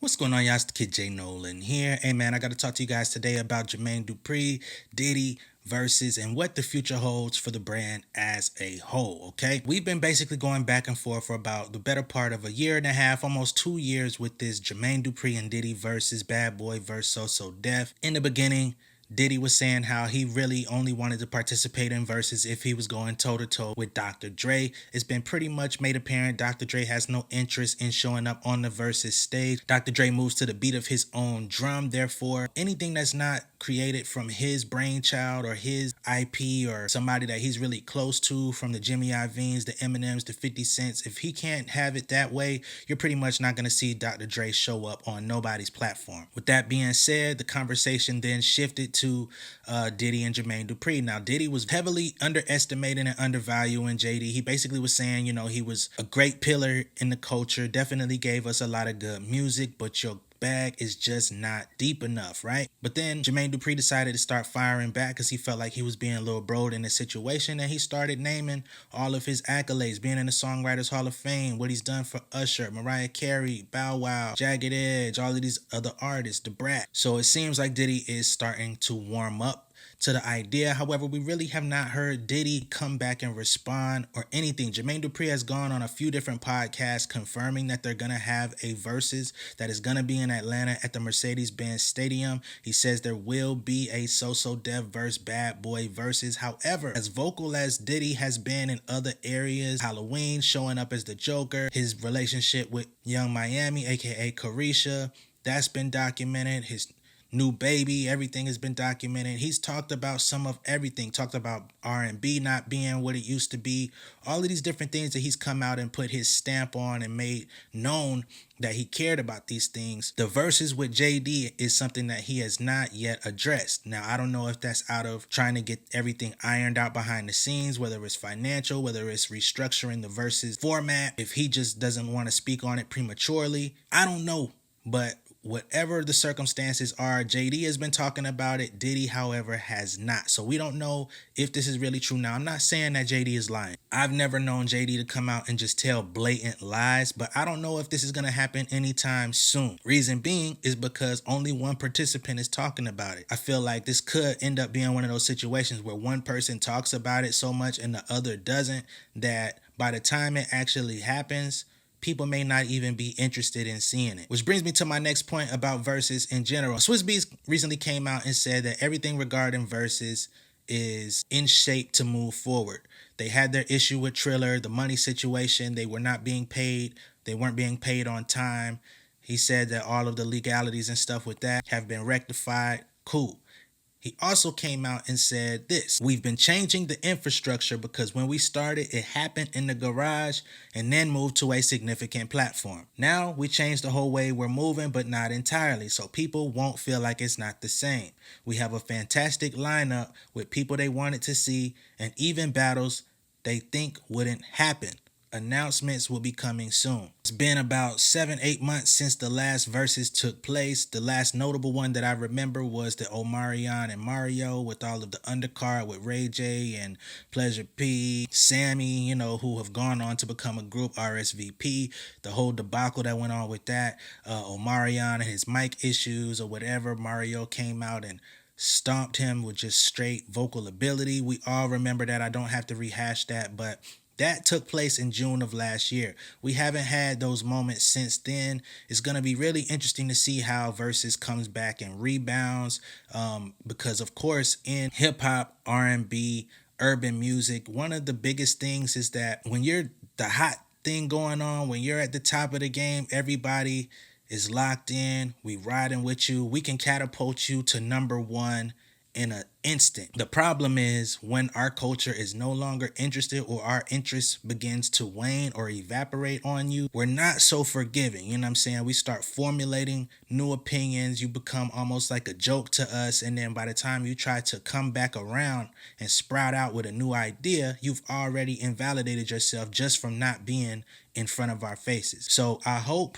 What's going on, y'all? It's the kid J Nolan here. Hey man, I got to talk to you guys today about Jermaine Dupri, Diddy, Verzuz, and what the future holds for the brand as a whole. Okay, we've been basically going back and forth for about the better part of a year and a half, almost 2 years, with this Jermaine Dupri and Diddy versus Bad Boy versus So Def. In the beginning, Diddy was saying how he really only wanted to participate in Verzuz if he was going toe to toe with Dr. Dre. It's been pretty much made apparent Dr. Dre has no interest in showing up on the Verzuz stage. Dr. Dre moves to the beat of his own drum. Therefore, anything that's not created from his brainchild or his IP or somebody that he's really close to, from the Jimmy Iovine's, the Eminems, the 50 Cents, if he can't have it that way, you're pretty much not going to see Dr. Dre show up on nobody's platform. With that being said, the conversation then shifted to Diddy and Jermaine Dupri. Now, Diddy was heavily underestimating and undervaluing JD. He basically was saying, he was a great pillar in the culture, definitely gave us a lot of good music, but your bag is just not deep enough, right? But then Jermaine Dupri decided to start firing back because he felt like he was being a little broad in the situation, and he started naming all of his accolades, being in the Songwriters Hall of Fame, what he's done for Usher, Mariah Carey, Bow Wow, Jagged Edge, all of these other artists, Da Brat. So it seems like Diddy is starting to warm up to the idea. However, we really have not heard Diddy come back and respond or anything. Jermaine Dupri has gone on a few different podcasts confirming that they're going to have a Verzuz that is going to be in Atlanta at the Mercedes-Benz Stadium. He says there will be a So Def versus Bad Boy Verzuz. However, as vocal as Diddy has been in other areas, Halloween, showing up as the Joker, his relationship with Young Miami, aka Carisha, that's been documented. His new baby, everything has been documented. He's talked about some of everything, talked about R&B not being what it used to be, all of these different things that he's come out and put his stamp on and made known that he cared about these things. The Verzuz with JD is something that he has not yet addressed. Now, I don't know if that's out of trying to get everything ironed out behind the scenes, whether it's financial, whether it's restructuring the Verzuz format, if he just doesn't want to speak on it prematurely. I don't know, but whatever the circumstances are, JD has been talking about it. Diddy, however, has not. So we don't know if this is really true. Now, I'm not saying that JD is lying. I've never known JD to come out and just tell blatant lies, but I don't know if this is going to happen anytime soon. Reason being is because only one participant is talking about it. I feel like this could end up being one of those situations where one person talks about it so much and the other doesn't, that by the time it actually happens, people may not even be interested in seeing it. Which brings me to my next point about Verzuz in general. Swizz Beatz recently came out and said that everything regarding Verzuz is in shape to move forward. They had their issue with Triller, the money situation. They were not being paid. They weren't being paid on time. He said that all of the legalities and stuff with that have been rectified. Cool. He also came out and said this: we've been changing the infrastructure because when we started, it happened in the garage and then moved to a significant platform. Now we changed the whole way we're moving, but not entirely, so people won't feel like it's not the same. We have a fantastic lineup with people they wanted to see and even battles they think wouldn't happen. Announcements will be coming soon. It's been about 7-8 months since the last Verzuz took place. The last notable one that I remember was the Omarion and Mario, with all of the undercard with Ray J and Pleasure P, Sammy, who have gone on to become a group, RSVP, the whole debacle that went on with that, Omarion and his mic issues or whatever. Mario came out and stomped him with just straight vocal ability. We all remember that. I don't have to rehash that, but that took place in June of last year. We haven't had those moments since then. It's going to be really interesting to see how Verzuz comes back and rebounds, because, of course, in hip-hop, R&B, urban music, one of the biggest things is that when you're the hot thing going on, when you're at the top of the game, everybody is locked in. We riding with you. We can catapult you to number one in an instant. The problem is when our culture is no longer interested, or our interest begins to wane or evaporate on you, we're not so forgiving. You know what I'm saying? We start formulating new opinions. You become almost like a joke to us. And then by the time you try to come back around and sprout out with a new idea, you've already invalidated yourself just from not being in front of our faces. So I hope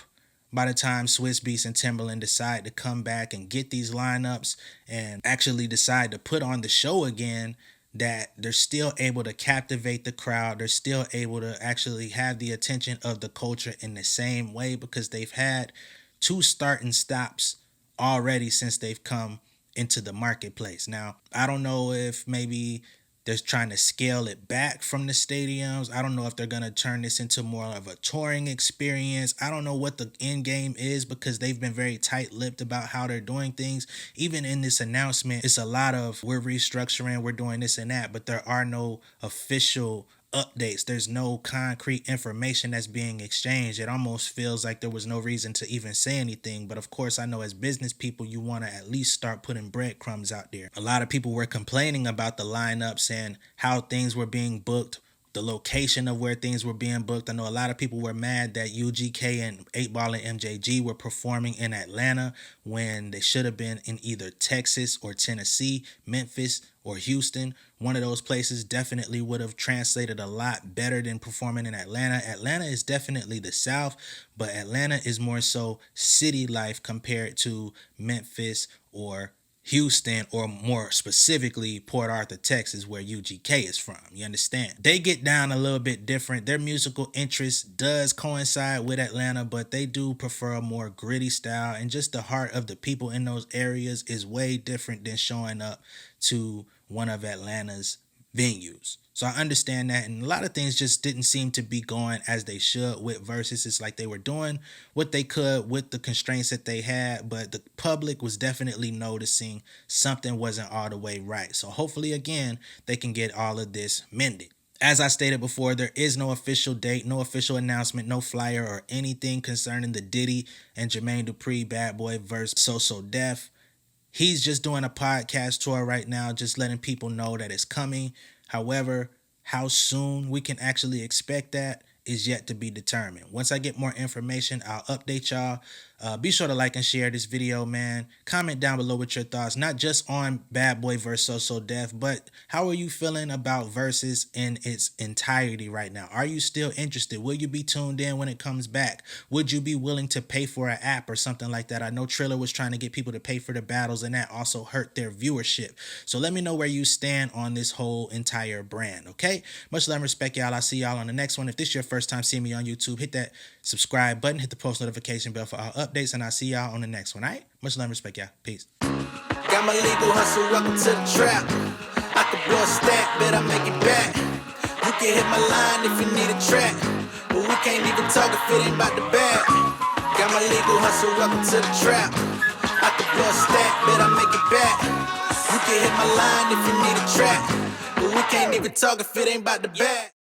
by the time Swizz Beatz and Timberland decide to come back and get these lineups and actually decide to put on the show again, that they're still able to captivate the crowd. They're still able to actually have the attention of the culture in the same way, because they've had two starting stops already since they've come into the marketplace. Now, I don't know if maybe they're trying to scale it back from the stadiums. I don't know if they're going to turn this into more of a touring experience. I don't know what the end game is because they've been very tight-lipped about how they're doing things. Even in this announcement, it's a lot of we're restructuring, we're doing this and that, but there are no official updates. There's no concrete information that's being exchanged. It almost feels like there was no reason to even say anything. But of course, I know as business people, you want to at least start putting breadcrumbs out there. A lot of people were complaining about the lineups and how things were being booked, the location of where things were being booked. I know a lot of people were mad that UGK and 8Ball and MJG were performing in Atlanta when they should have been in either Texas or Tennessee, Memphis or Houston. One of those places definitely would have translated a lot better than performing in Atlanta. Atlanta is definitely the South, but Atlanta is more so city life compared to Memphis or Houston, or more specifically Port Arthur, Texas, where UGK is from. You understand? They get down a little bit different. Their musical interest does coincide with Atlanta, but they do prefer a more gritty style, and just the heart of the people in those areas is way different than showing up to one of Atlanta's venues. So I understand that, and a lot of things just didn't seem to be going as they should with Verzuz. It's like they were doing what they could with the constraints that they had, but the public was definitely noticing something wasn't all the way right. So hopefully, again, they can get all of this mended. As I stated before, there is no official date, no official announcement, no flyer or anything concerning the Diddy and Jermaine Dupri Bad Boy vs. So Def. He's just doing a podcast tour right now, just letting people know that it's coming. However, how soon we can actually expect that is yet to be determined. Once I get more information, I'll update y'all. Be sure to like and share this video, man. Comment down below with your thoughts, not just on Bad Boy vs. So Def, but how are you feeling about Verzuz in its entirety right now? Are you still interested? Will you be tuned in when it comes back? Would you be willing to pay for an app or something like that? I know Triller was trying to get people to pay for the battles, and that also hurt their viewership. So let me know where you stand on this whole entire brand, okay? Much love and respect, y'all. I'll see y'all on the next one. If this is your first time seeing me on YouTube, hit that subscribe button, hit the post notification bell for all updates, and I'll see y'all on the next one, all right? Much love and respect, y'all. Peace. Got my legal hustle, welcome to the trap. I can blow a stack, bet I make it back. You can hit my line if you need a track, but we can't even talk if it ain't about the bag. Got my legal hustle, welcome to the trap. I can blow a stack, bet I make it back. You can hit my line if you need a track, but we can't even talk if it ain't about the bag.